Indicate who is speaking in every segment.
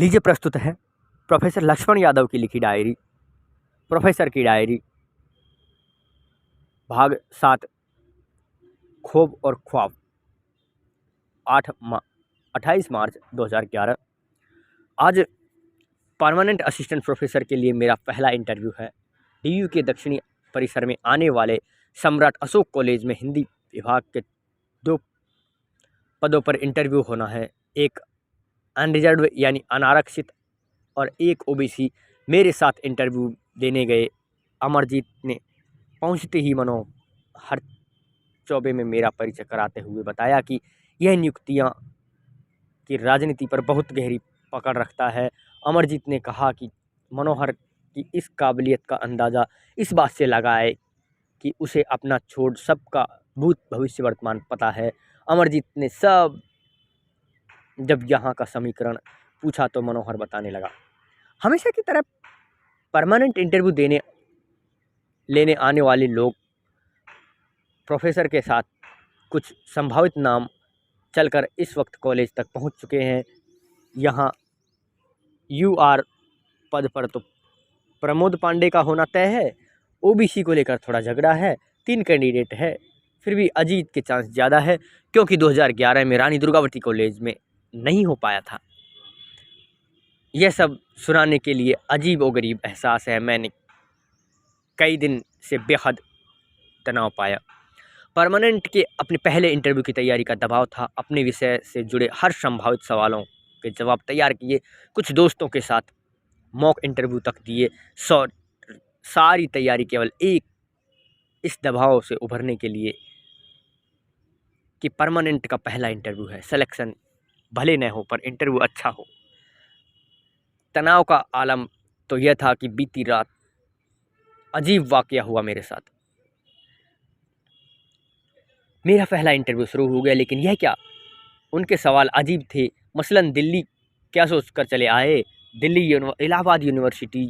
Speaker 1: लीजिए प्रस्तुत है प्रोफेसर लक्ष्मण यादव की लिखी डायरी, प्रोफेसर की डायरी, भाग 7, खूब और ख्वाब। 28 मार्च 2011। आज परमानेंट असिस्टेंट प्रोफेसर के लिए मेरा पहला इंटरव्यू है। डीयू के दक्षिणी परिसर में आने वाले सम्राट अशोक कॉलेज में हिंदी विभाग के 2 पदों पर इंटरव्यू होना है। एक अनरिजर्व यानी अनारक्षित और एक ओबीसी। मेरे साथ इंटरव्यू देने गए अमरजीत ने पहुंचते ही मनोहर चौबे में मेरा परिचय कराते हुए बताया कि यह नियुक्तियां की राजनीति पर बहुत गहरी पकड़ रखता है। अमरजीत ने कहा कि मनोहर की इस काबिलियत का अंदाज़ा इस बात से लगाए कि उसे अपना छोड़ सबका भूत भविष्य वर्तमान पता है। अमरजीत ने जब यहाँ का समीकरण पूछा तो मनोहर बताने लगा, हमेशा की तरह परमानेंट इंटरव्यू लेने आने वाले लोग प्रोफेसर के साथ कुछ संभावित नाम चलकर इस वक्त कॉलेज तक पहुंच चुके हैं। यहाँ यूआर पद पर तो प्रमोद पांडे का होना तय है। ओबीसी को लेकर थोड़ा झगड़ा है, 3 कैंडिडेट है, फिर भी अजीत के चांस ज़्यादा है क्योंकि 2011 में रानी दुर्गावती कॉलेज में नहीं हो पाया था। यह सब सुनाने के लिए अजीब व गरीब एहसास है। मैंने कई दिन से बेहद तनाव पाया। परमानेंट के अपने पहले इंटरव्यू की तैयारी का दबाव था। अपने विषय से जुड़े हर संभावित सवालों के जवाब तैयार किए। कुछ दोस्तों के साथ मॉक इंटरव्यू तक दिए। सारी तैयारी केवल एक इस दबाव से उभरने के लिए कि परमानेंट का पहला इंटरव्यू है। सिलेक्शन भले न हो पर इंटरव्यू अच्छा हो। तनाव का आलम तो यह था कि बीती रात अजीब वाकया हुआ मेरे साथ। मेरा पहला इंटरव्यू शुरू हो गया, लेकिन यह क्या, उनके सवाल अजीब थे। मसलन दिल्ली क्या सोचकर चले आए, इलाहाबाद यूनिवर्सिटी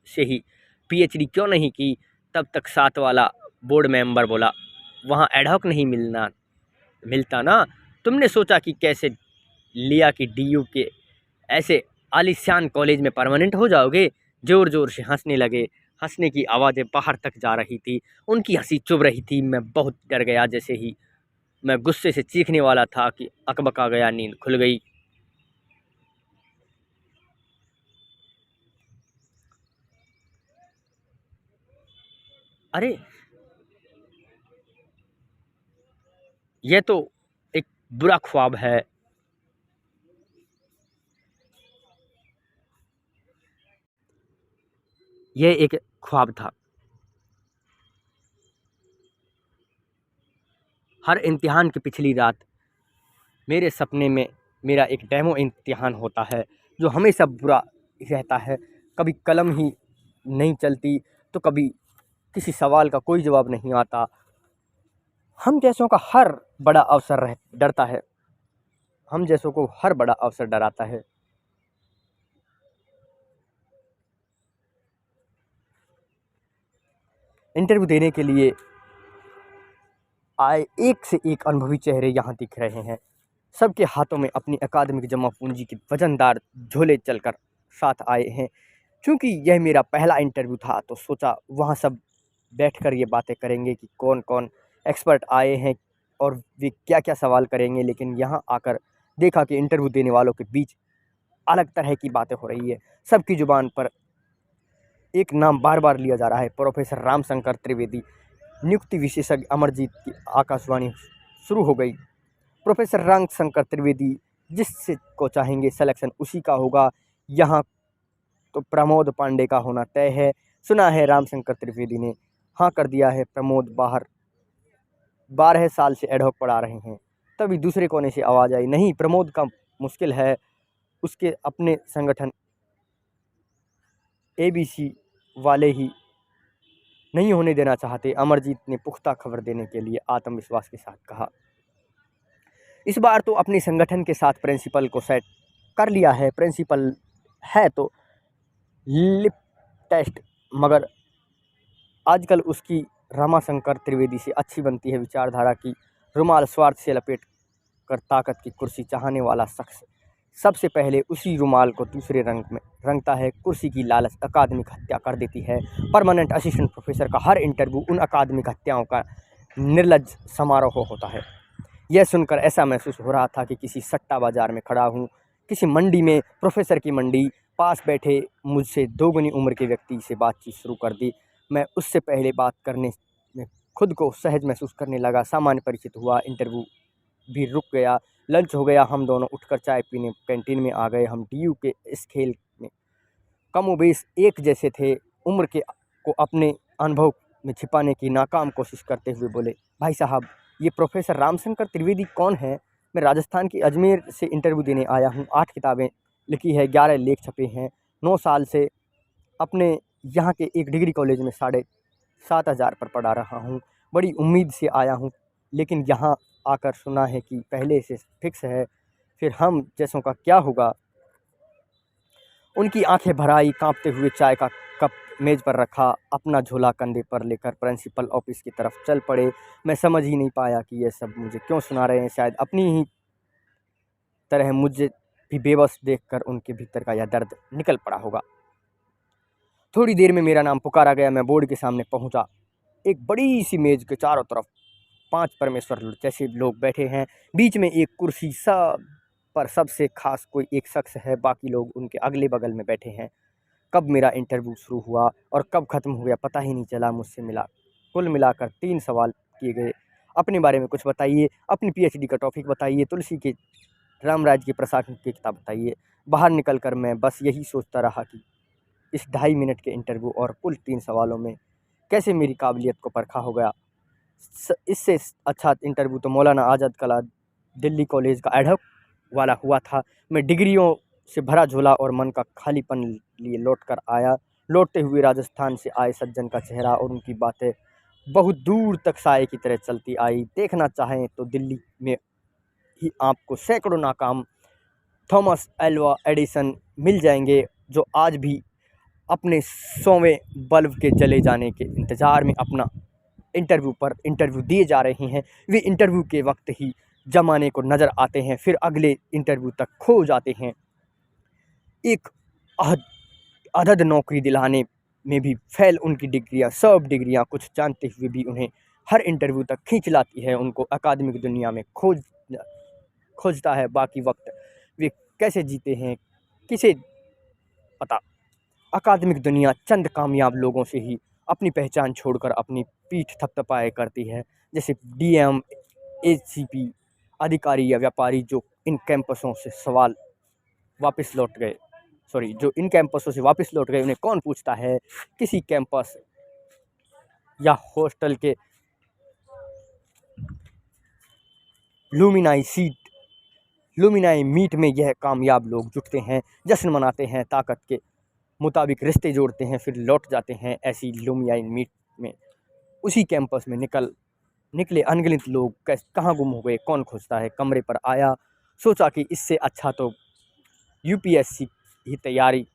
Speaker 1: से ही पीएचडी क्यों नहीं की। तब तक साथ वाला बोर्ड मेंबर बोला, वहाँ एडहॉक नहीं मिलता ना। तुमने सोचा कि कैसे लिया कि डीयू के ऐसे आलीशान कॉलेज में परमानेंट हो जाओगे। ज़ोर ज़ोर से हंसने लगे। हंसने की आवाज़ें बाहर तक जा रही थी। उनकी हंसी चुभ रही थी। मैं बहुत डर गया। जैसे ही मैं गुस्से से चीखने वाला था कि अकबका गया, नींद खुल गई। अरे यह तो एक बुरा ख्वाब है। यह एक ख्वाब था। हर इम्तिहान की पिछली रात मेरे सपने में मेरा एक डेमो इम्तिहान होता है जो हमेशा बुरा रहता है। कभी कलम ही नहीं चलती तो कभी किसी सवाल का कोई जवाब नहीं आता। हम जैसों का हर बड़ा अवसर डरता है। हम जैसों को हर बड़ा अवसर डराता है। इंटरव्यू देने के लिए आए एक से एक अनुभवी चेहरे यहाँ दिख रहे हैं। सबके हाथों में अपनी अकादमिक जमा पूंजी के वजनदार झोले चलकर साथ आए हैं। क्योंकि यह मेरा पहला इंटरव्यू था तो सोचा वहाँ सब बैठकर ये बातें करेंगे कि कौन कौन एक्सपर्ट आए हैं और वे क्या क्या सवाल करेंगे। लेकिन यहाँ आकर देखा कि इंटरव्यू देने वालों के बीच अलग तरह की बातें हो रही है। सबकी ज़ुबान पर एक नाम बार बार लिया जा रहा है, प्रोफेसर रामशंकर त्रिवेदी। नियुक्ति विशेषज्ञ अमरजीत की आकाशवाणी शुरू हो गई। प्रोफेसर रामशंकर त्रिवेदी, जिससे को चाहेंगे सिलेक्शन उसी का होगा। यहाँ तो प्रमोद पांडे का होना तय है। सुना है रामशंकर त्रिवेदी ने हाँ कर दिया है। प्रमोद 12 साल से एडहॉक पढ़ा रहे हैं। तभी दूसरे कोने से आवाज़ आई, नहीं प्रमोद का मुश्किल है, उसके अपने संगठन एबीसी वाले ही नहीं होने देना चाहते। अमरजीत ने पुख्ता खबर देने के लिए आत्मविश्वास के साथ कहा, इस बार तो अपने संगठन के साथ प्रिंसिपल को सेट कर लिया है। प्रिंसिपल है तो लिप टेस्ट, मगर आजकल उसकी रमाशंकर त्रिवेदी से अच्छी बनती है। विचारधारा की रुमाल स्वार्थ से लपेट कर ताकत की कुर्सी चाहने वाला शख्स सबसे पहले उसी रुमाल को दूसरे रंग में रंगता है। कुर्सी की लालच अकादमिक हत्या कर देती है। परमानेंट असिस्टेंट प्रोफेसर का हर इंटरव्यू उन अकादमिक हत्याओं का निर्लज्ज समारोह होता है। यह सुनकर ऐसा महसूस हो रहा था कि किसी सट्टा बाजार में खड़ा हूँ, किसी मंडी में। प्रोफेसर की मंडी। पास बैठे मुझसे दोगुनी उम्र के व्यक्ति से बातचीत शुरू कर दी। मैं उससे पहले बात करने में खुद को सहज महसूस करने लगा। सामान्य परिचित हुआ। इंटरव्यू भी रुक गया। लंच हो गया। हम दोनों उठकर चाय पीने कैंटीन में आ गए। हम डीयू के इस खेल में कमोबेश एक जैसे थे। उम्र के को अपने अनुभव में छिपाने की नाकाम कोशिश करते हुए बोले, भाई साहब, ये प्रोफेसर रामशंकर त्रिवेदी कौन है? मैं राजस्थान की अजमेर से इंटरव्यू देने आया हूँ। 8 किताबें लिखी है, 11 लेख छपे हैं। 9 साल से अपने यहाँ के एक डिग्री कॉलेज में 7,500 पर पढ़ा रहा हूँ। बड़ी उम्मीद से आया हूँ, लेकिन यहाँ आकर सुना है कि पहले से फिक्स है, फिर हम जैसों का क्या होगा। उनकी आंखें भर आई। कांपते हुए चाय का कप मेज पर रखा, अपना झोला कंधे पर लेकर प्रिंसिपल ऑफिस की तरफ चल पड़े। मैं समझ ही नहीं पाया कि यह सब मुझे क्यों सुना रहे हैं। शायद अपनी ही तरह मुझे भी बेबस देखकर उनके भीतर का यह दर्द निकल पड़ा होगा। थोड़ी देर में मेरा नाम पुकारा गया। मैं बोर्ड के सामने पहुंचा। एक बड़ी सी मेज के चारों तरफ 5 परमेश्वर जैसे लोग बैठे हैं। बीच में एक कुर्सी, सब पर सबसे खास कोई एक शख्स है। बाकी लोग उनके अगले बगल में बैठे हैं। कब मेरा इंटरव्यू शुरू हुआ और कब ख़त्म हो गया पता ही नहीं चला। मुझसे मिला कुल मिलाकर 3 सवाल किए गए। अपने बारे में कुछ बताइए, अपनी पीएचडी का टॉपिक बताइए, तुलसी के रामराज की प्रशासन की किताब बताइए। बाहर निकलकर मैं बस यही सोचता रहा कि इस 2.5 मिनट के इंटरव्यू और कुल 3 सवालों में कैसे मेरी काबिलियत को परखा हो गया। इससे अच्छा इंटरव्यू तो मौलाना आज़ाद कला दिल्ली कॉलेज का एडहॉक वाला हुआ था। मैं डिग्रियों से भरा झोला और मन का खालीपन लिए लौट कर आया। लौटते हुए राजस्थान से आए सज्जन का चेहरा और उनकी बातें बहुत दूर तक साए की तरह चलती आई। देखना चाहें तो दिल्ली में ही आपको सैकड़ों नाकाम थॉमस एल्वा एडिसन मिल जाएंगे, जो आज भी अपने 100वें बल्ब के जले जाने के इंतज़ार में अपना इंटरव्यू दिए जा रहे हैं। वे इंटरव्यू के वक्त ही जमाने को नज़र आते हैं, फिर अगले इंटरव्यू तक खो जाते हैं। एक अदद नौकरी दिलाने में भी फेल उनकी डिग्रियां, सब डिग्रियां कुछ जानते हुए भी उन्हें हर इंटरव्यू तक खींच लाती है। उनको अकादमिक दुनिया में खोजता है। बाकी वक्त वे कैसे जीते हैं किसे पता। अकादमिक दुनिया चंद कामयाब लोगों से ही अपनी पहचान छोड़कर अपनी पीठ थपथपाए करती है, जैसे डीएम, एसीपी अधिकारी या व्यापारी जो इन कैंपसों से वापस लौट गए उन्हें कौन पूछता है। किसी कैंपस या हॉस्टल के लुमिनाई मीट में यह कामयाब लोग जुटते हैं, जश्न मनाते हैं, ताकत के मुताबिक रिश्ते जोड़ते हैं, फिर लौट जाते हैं। ऐसी लुमिनाई मीट में उसी कैंपस में निकले अनगिनत लोग कहाँ गुम हो गए, कौन खोजता है। कमरे पर आया, सोचा कि इससे अच्छा तो यूपीएससी ही तैयारी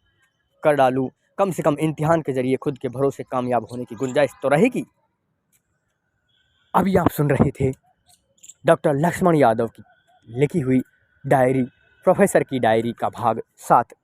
Speaker 1: कर डालूं। कम से कम इम्तिहान के जरिए खुद के भरोसे कामयाब होने की गुंजाइश तो रहेगी। अभी आप सुन रहे थे डॉक्टर लक्ष्मण यादव की लिखी हुई डायरी, प्रोफेसर की डायरी का भाग 7।